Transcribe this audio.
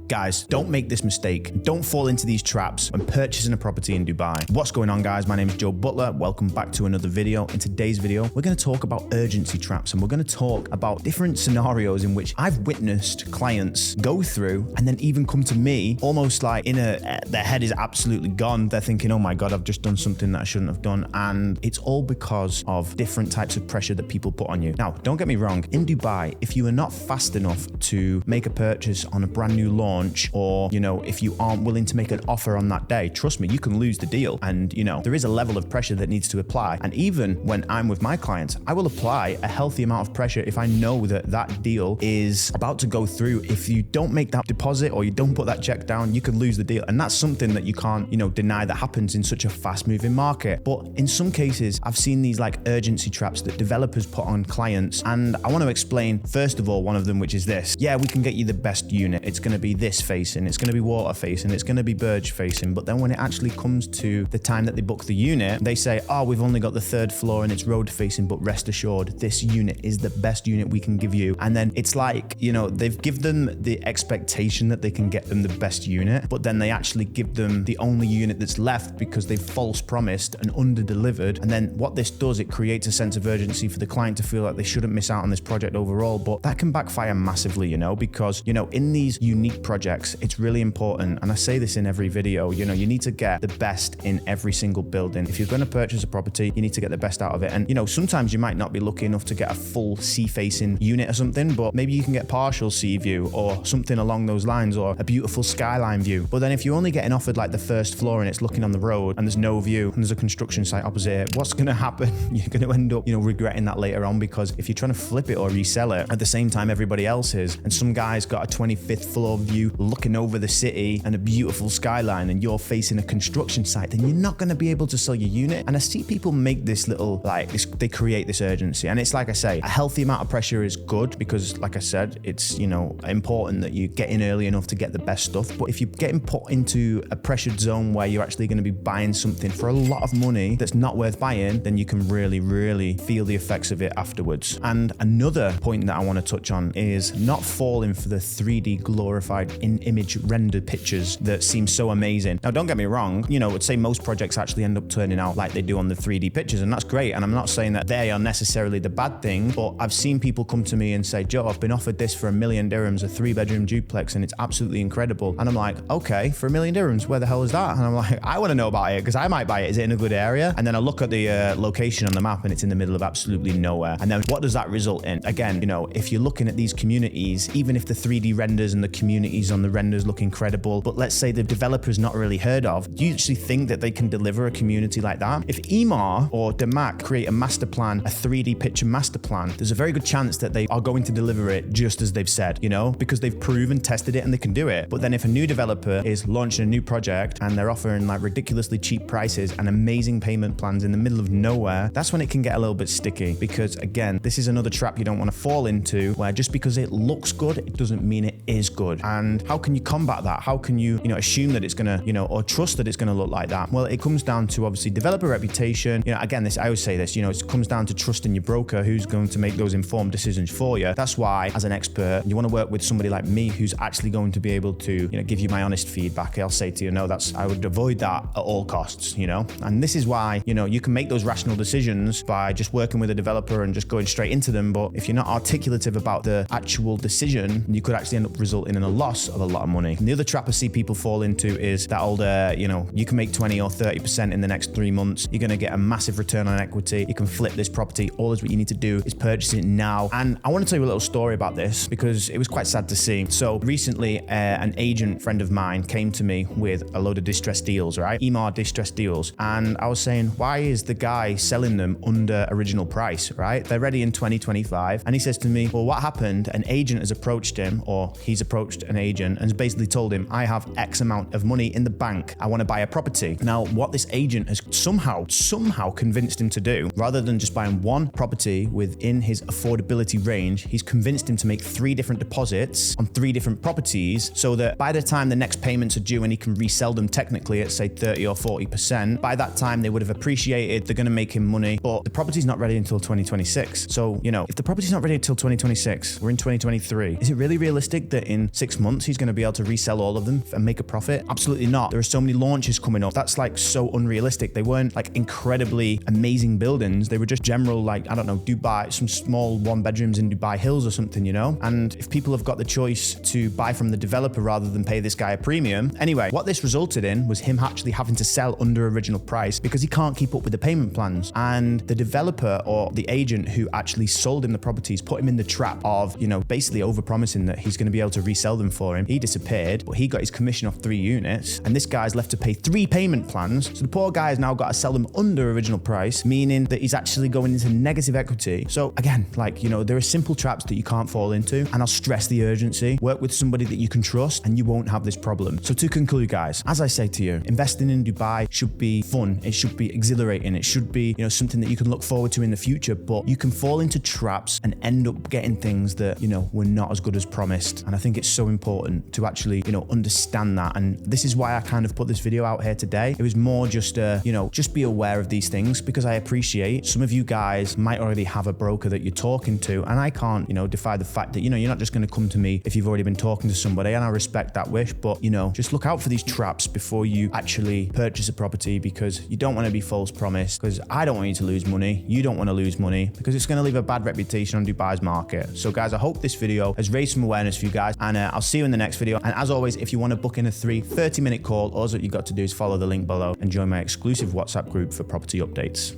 Guys, don't make this mistake. Don't fall into these traps when purchasing a property in Dubai. What's going on, guys? My name is Joe Butler. Welcome back to another video. In today's video, we're going to talk about urgency traps, and we're going to talk about different scenarios in which I've witnessed clients go through and then even come to me almost like their head is absolutely gone. They're thinking, oh my God, I've just done something that I shouldn't have done. And it's all because of different types of pressure that people put on you. Now, don't get me wrong. In Dubai, if you are not fast enough to make a purchase on a brand new launch, or, if you aren't willing to make an offer on that day, trust me, you can lose the deal. And, there is a level of pressure that needs to apply. And even when I'm with my clients, I will apply a healthy amount of pressure if I know that that deal is about to go through. If you don't make that deposit or you don't put that check down, you could lose the deal. And that's something that you can't, deny that happens in such a fast moving market. But in some cases, I've seen these like urgency traps that developers put on clients. And I want to explain, first of all, one of them, which is this. Yeah, we can get you the best unit. It's going to be this facing, it's going to be water facing, it's going to be Burj facing. But then when it actually comes to the time that they book the unit, they say, oh, we've only got the third floor and it's road facing, but rest assured, this unit is the best unit we can give you. And then it's like, they've given them the expectation that they can get them the best unit, but then they actually give them the only unit that's left because they've false promised and under delivered. And then what this does, it creates a sense of urgency for the client to feel like they shouldn't miss out on this project overall. But that can backfire massively, because, in these unique projects, it's really important. And I say this in every video, you need to get the best in every single building. If you're going to purchase a property, you need to get the best out of it. And, sometimes you might not be lucky enough to get a full sea facing unit or something, but maybe you can get partial sea view or something along those lines, or a beautiful skyline view. But then if you're only getting offered like the first floor and it's looking on the road and there's no view and there's a construction site opposite, what's going to happen? You're going to end up, regretting that later on, because if you're trying to flip it or resell it at the same time everybody else is, and some guy's got a 25th floor view looking over the city and a beautiful skyline, and you're facing a construction site, then you're not going to be able to sell your unit. And I see people make this little, they create this urgency. And it's like I say, a healthy amount of pressure is good because, like I said, it's, important that you get in early enough to get the best stuff. But if you're getting put into a pressured zone where you're actually going to be buying something for a lot of money that's not worth buying, then you can really, really feel the effects of it afterwards. And another point that I want to touch on is not falling for the 3D glorified in-image rendered pictures that seem so amazing. Now, don't get me wrong, I'd say most projects actually end up turning out like they do on the 3D pictures, and that's great. And I'm not saying that they are necessarily the bad thing, but I've seen people come to me and say, Joe, I've been offered this for $1 million, a 3-bedroom duplex, and it's absolutely incredible. And I'm like, okay, for $1 million, where the hell is that? And I'm like, I want to know about it because I might buy it. Is it in a good area? And then I look at the location on the map and it's in the middle of absolutely nowhere. And then what does that result in? Again, if you're looking at these communities, even if the 3D renders and the communities on the renders look incredible, but let's say the developer's not really heard of, do you actually think that they can deliver a community like that? If Emaar or Damac create a master plan, a 3D picture master plan, there's a very good chance that they are going to deliver it just as they've said, because they've proven, tested it, and they can do it. But then if a new developer is launching a new project and they're offering like ridiculously cheap prices and amazing payment plans in the middle of nowhere, that's when it can get a little bit sticky. Because again, this is another trap you don't want to fall into, where just because it looks good, it doesn't mean it is good. And how can you combat that? How can you, assume that it's gonna, or trust that it's gonna look like that? Well, it comes down to obviously developer reputation. Again, I always say this, it comes down to trusting your broker who's going to make those informed decisions for you. That's why, as an expert, you want to work with somebody like me who's actually going to be able to, give you my honest feedback. I'll say to you, no, I would avoid that at all costs, And this is why, you can make those rational decisions by just working with a developer and just going straight into them. But if you're not articulative about the actual decision, you could actually end up resulting in a loss of a lot of money. And the other trap I see people fall into is that older, you can make 20 or 30% in the next 3 months. You're going to get a massive return on equity. You can flip this property. All is what you need to do is purchase it now. And I want to tell you a little story about this because it was quite sad to see. So recently, an agent friend of mine came to me with a load of distressed deals, right? Emaar distressed deals. And I was saying, why is the guy selling them under original price, right? They're ready in 2025. And he says to me, well, what happened? An agent has approached him, or he's approached an agent and has basically told him, I have X amount of money in the bank. I want to buy a property. Now, what this agent has somehow convinced him to do, rather than just buying one property within his affordability range, he's convinced him to make 3 different deposits on 3 different properties, so that by the time the next payments are due and he can resell them technically at say 30 or 40%, by that time they would have appreciated, they're going to make him money, but the property's not ready until 2026. So, if the property's not ready until 2026, we're in 2023. Is it really realistic that in 6 months months he's going to be able to resell all of them and make a profit? Absolutely not. There are so many launches coming up. That's like so unrealistic. They weren't like incredibly amazing buildings. They were just general, like, I don't know, Dubai, some small 1-bedrooms in Dubai Hills or something, you know? And if people have got the choice to buy from the developer rather than pay this guy a premium. Anyway, what this resulted in was him actually having to sell under original price because he can't keep up with the payment plans. And the developer or the agent who actually sold him the properties put him in the trap of, you know, basically overpromising that he's going to be able to resell them for him. He disappeared, but he got his commission off 3 units, and this guy's left to pay 3 payment plans. So the poor guy has now got to sell them under original price, meaning that he's actually going into negative equity. So again, like, you know, there are simple traps that you can't fall into, and I'll stress the urgency. Work with somebody that you can trust and you won't have this problem. So to conclude, guys, as I say to you, investing in Dubai should be fun. It should be exhilarating. It should be, you know, something that you can look forward to in the future, but you can fall into traps and end up getting things that, you know, were not as good as promised. And I think it's so important to actually, you know, understand that. And this is why I kind of put this video out here today. It was more just, you know, just be aware of these things, because I appreciate some of you guys might already have a broker that you're talking to, and I can't, you know, defy the fact that, you know, you're not just going to come to me if you've already been talking to somebody, and I respect that wish, but, you know, just look out for these traps before you actually purchase a property, because you don't want to be false promised, because I don't want you to lose money. You don't want to lose money, because it's going to leave a bad reputation on Dubai's market. So guys, I hope this video has raised some awareness for you guys, and I'll see you in the next video. And as always, if you want to book in a 30-minute call, all that you got to do is follow the link below and join my exclusive WhatsApp group for property updates.